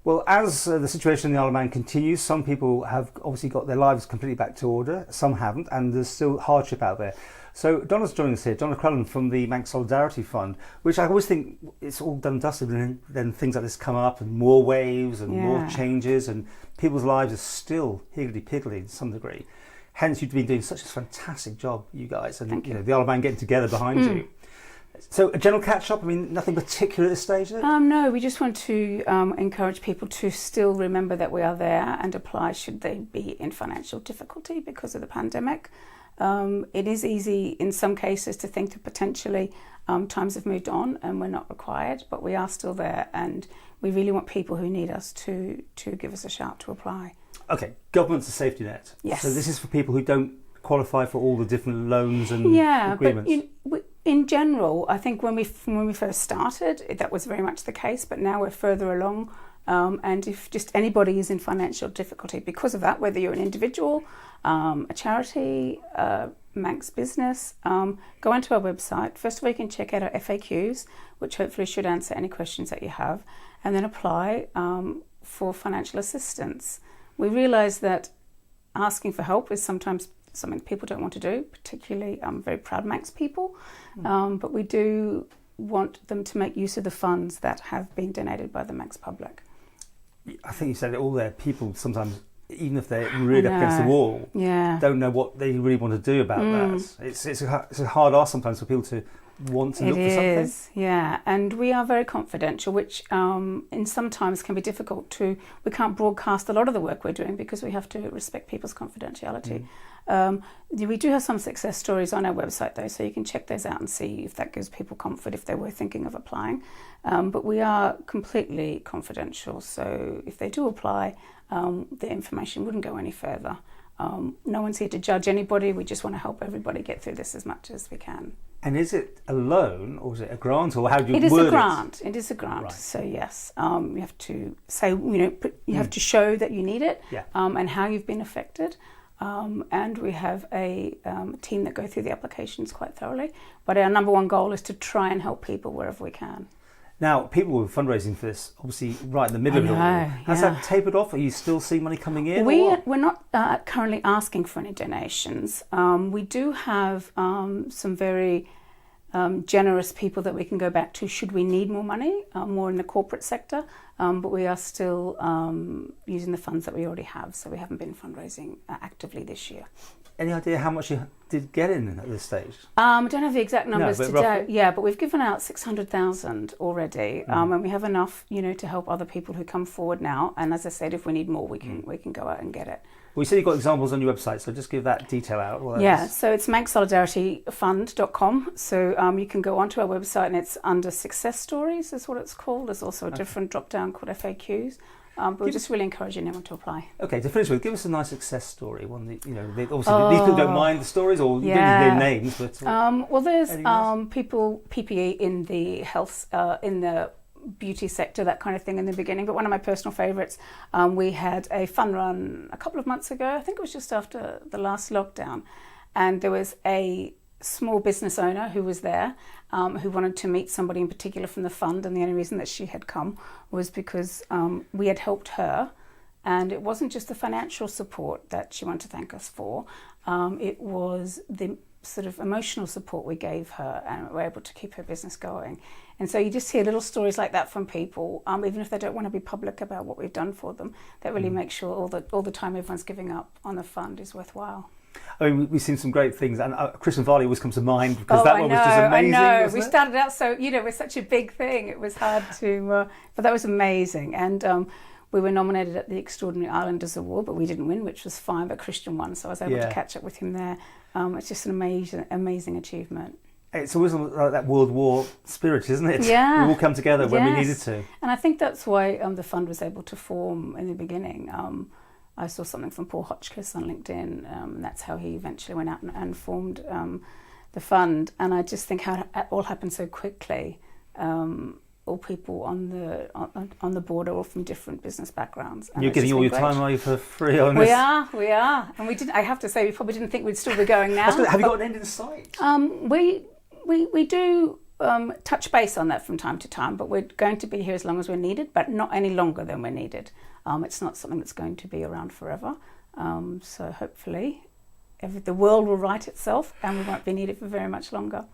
Well, as the situation in the Isle of Man continues, some people have obviously got their lives completely back to order, some haven't, and there's still hardship out there. So Donna's joining us here, Donna Crellin from the Manx Solidarity Fund, which I always think it's all done and dusted, and then things like this come up, and more waves and more changes, and people's lives are still higgledy-piggledy to some degree. Hence, you've been doing such a fantastic job, you guys, and the Isle of Man getting together behind you. So a general catch-up, I mean, nothing particular at this stage, is it? No, we just want to encourage people to still remember that we are there and apply should they be in financial difficulty because of the pandemic. It is easy in some cases to think that potentially times have moved on and we're not required, but we are still there, and we really want people who need us to give us a shout to apply. Okay, government's a safety net. Yes. So this is for people who don't qualify for all the different loans and agreements. But in general, I think when we first started, that was very much the case, but now we're further along. And if just anybody is in financial difficulty because of that, whether you're an individual, a charity, Manx business, go onto our website. First of all, you can check out our FAQs, which hopefully should answer any questions that you have, and then apply for financial assistance. We realise that asking for help is sometimes something people don't want to do, particularly very proud Manx people, but we do want them to make use of the funds that have been donated by the Manx public. I think you said it all there. People sometimes, even if they're really up against the wall, don't know what they really want to do about that. It's a hard ask sometimes for people to want to look for something. It is, yeah. And we are very confidential, which in sometimes can be difficult to. We can't broadcast a lot of the work we're doing because we have to respect people's confidentiality. We do have some success stories on our website though, so you can check those out and see if that gives people comfort if they were thinking of applying. But we are completely confidential, so if they do apply, the information wouldn't go any further. No one's here to judge anybody. We just want to help everybody get through this as much as we can. And is it a loan or is it a grant, or how do you word it? It is a grant. It is a grant. Right. So yes, you have to say, you have to show that you need it, and how you've been affected. And we have a team that go through the applications quite thoroughly. But our number one goal is to try and help people wherever we can. Now, people were fundraising for this, obviously, right in the middle of it all. Has that tapered off? Are you still seeing money coming in? We're not currently asking for any donations. We do have some very generous people that we can go back to should we need more money, more in the corporate sector. But we are still using the funds that we already have, so we haven't been fundraising actively this year. Any idea how much you did get in at this stage? I don't have the exact numbers today. Yeah, but we've given out 600,000 already, and we have enough, to help other people who come forward now. And as I said, if we need more, we can go out and get it. Well, you said you've got examples on your website, so just give that detail out. So it's manxsolidarity.fund.com. So you can go onto our website, and it's under success stories is what it's called. There's also a different drop down called FAQs. But we're just really encouraging everyone to apply. Okay, to finish with, give us a nice success story. One that, obviously these people don't mind the stories, or you don't need their names. But well, there's people PPE in the health, in the beauty sector, that kind of thing in the beginning. But one of my personal favourites, we had a fun run a couple of months ago. I think it was just after the last lockdown, and there was a small business owner who was there, who wanted to meet somebody in particular from the fund, and the only reason that she had come was because we had helped her, and it wasn't just the financial support that she wanted to thank us for, it was the sort of emotional support we gave her, and we were able to keep her business going. And so you just hear little stories like that from people, even if they don't want to be public about what we've done for them, that really makes sure all the time everyone's giving up on the fund is worthwhile. I mean, we've seen some great things, and Christmas Varley always comes to mind because that one was just amazing. I know. We started out so, with such a big thing. It was hard to, but that was amazing. And we were nominated at the Extraordinary Islanders Award, but we didn't win, which was fine. But Christian won, so I was able to catch up with him there. It's just an amazing achievement. It's always like that World War spirit, isn't it? Yeah. We all come together when we needed to. And I think that's why the fund was able to form in the beginning. I saw something from Paul Hotchkiss on LinkedIn, and that's how he eventually went out and formed the fund. And I just think how it all happened so quickly. All people on the board are all from different business backgrounds. And you're giving all your time away for free on this? We are. And we didn't. I have to say, we probably didn't think we'd still be going now. Have you got an end in sight? We do touch base on that from time to time, but we're going to be here as long as we're needed, but not any longer than we're needed. It's not something that's going to be around forever. So hopefully the world will right itself and we won't be needed for very much longer.